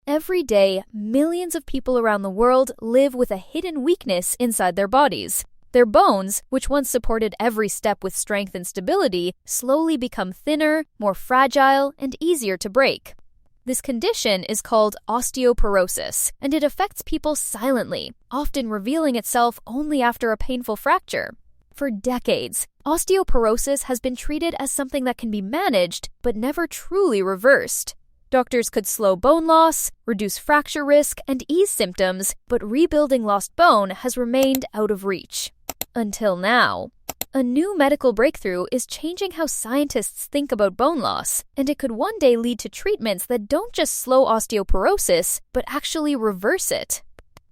Every day, millions of people around the world live with a hidden weakness inside their bodies. Their bones, which once supported every step with strength and stability, slowly become thinner, more fragile, and easier to break. This condition is called osteoporosis, and it affects people silently, often revealing itself only after a painful fracture. For decades, osteoporosis has been treated as something that can be managed, but never truly reversed. Doctors could slow bone loss, reduce fracture risk, and ease symptoms, but rebuilding lost bone has remained out of reach. Until now. A new medical breakthrough is changing how scientists think about bone loss, and it could one day lead to treatments that don't just slow osteoporosis, but actually reverse it.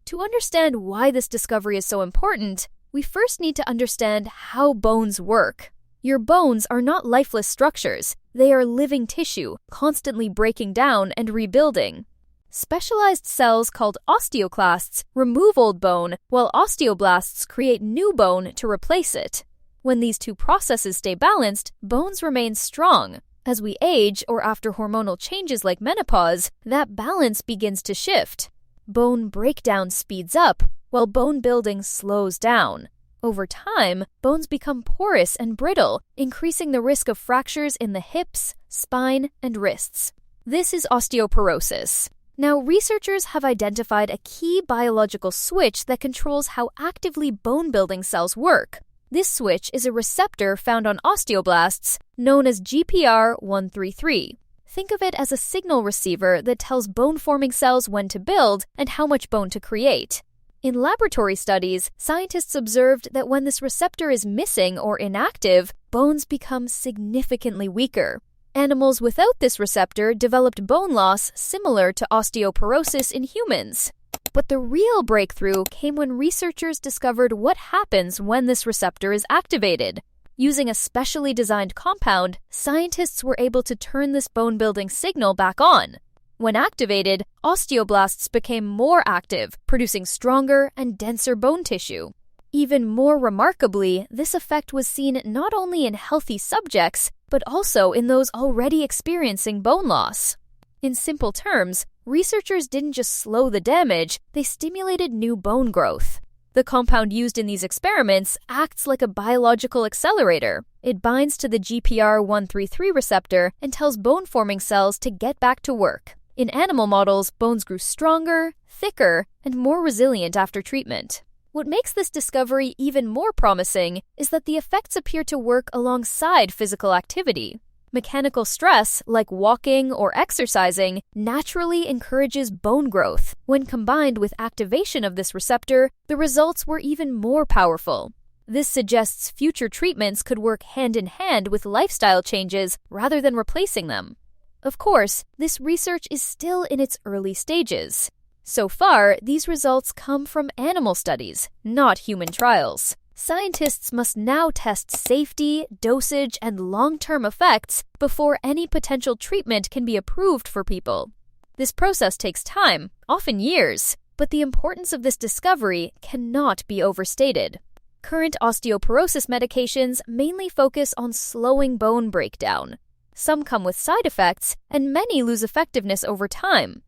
To understand why this discovery is so important, we first need to understand how bones work. Your bones are not lifeless structures. They are living tissue, constantly breaking down and rebuilding. Specialized cells called osteoclasts remove old bone, while osteoblasts create new bone to replace it. When these two processes stay balanced, bones remain strong. As we age or after hormonal changes like menopause, that balance begins to shift. Bone breakdown speeds up, while bone building slows down. Over time, bones become porous and brittle, increasing the risk of fractures in the hips, spine, and wrists. This is osteoporosis. Now, researchers have identified a key biological switch that controls how actively bone-building cells work. This switch is a receptor found on osteoblasts, known as GPR133. Think of it as a signal receiver that tells bone-forming cells when to build and how much bone to create. In laboratory studies, scientists observed that when this receptor is missing or inactive, bones become significantly weaker. Animals without this receptor developed bone loss similar to osteoporosis in humans. But the real breakthrough came when researchers discovered what happens when this receptor is activated. Using a specially designed compound, scientists were able to turn this bone-building signal back on. When activated, osteoblasts became more active, producing stronger and denser bone tissue. Even more remarkably, this effect was seen not only in healthy subjects, but also in those already experiencing bone loss. In simple terms, researchers didn't just slow the damage, they stimulated new bone growth. The compound used in these experiments acts like a biological accelerator. It binds to the GPR133 receptor and tells bone-forming cells to get back to work. In animal models, bones grew stronger, thicker, and more resilient after treatment. What makes this discovery even more promising is that the effects appear to work alongside physical activity. Mechanical stress, like walking or exercising, naturally encourages bone growth. When combined with activation of this receptor, the results were even more powerful. This suggests future treatments could work hand in hand with lifestyle changes rather than replacing them. Of course, this research is still in its early stages. So far, these results come from animal studies, not human trials. Scientists must now test safety, dosage, and long-term effects before any potential treatment can be approved for people. This process takes time, often years, but the importance of this discovery cannot be overstated. Current osteoporosis medications mainly focus on slowing bone breakdown. Some come with side effects, and many lose effectiveness over time.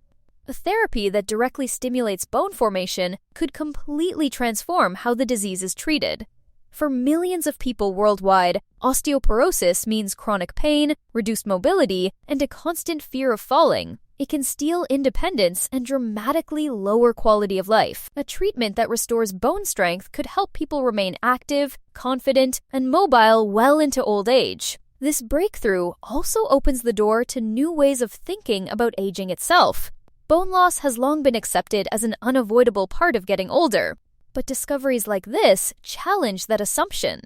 A therapy that directly stimulates bone formation could completely transform how the disease is treated. For millions of people worldwide, osteoporosis means chronic pain, reduced mobility, and a constant fear of falling. It can steal independence and dramatically lower quality of life. A treatment that restores bone strength could help people remain active, confident, and mobile well into old age. This breakthrough also opens the door to new ways of thinking about aging itself. Bone loss has long been accepted as an unavoidable part of getting older, but discoveries like this challenge that assumption.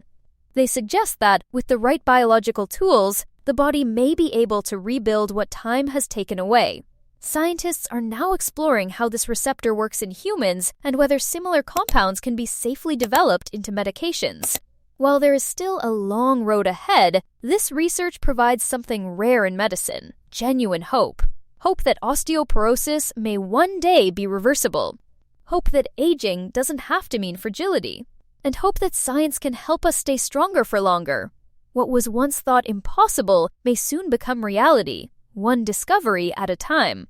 They suggest that, with the right biological tools, the body may be able to rebuild what time has taken away. Scientists are now exploring how this receptor works in humans and whether similar compounds can be safely developed into medications. While there is still a long road ahead, this research provides something rare in medicine: genuine hope. Hope that osteoporosis may one day be reversible. Hope that aging doesn't have to mean fragility. And hope that science can help us stay stronger for longer. What was once thought impossible may soon become reality, one discovery at a time.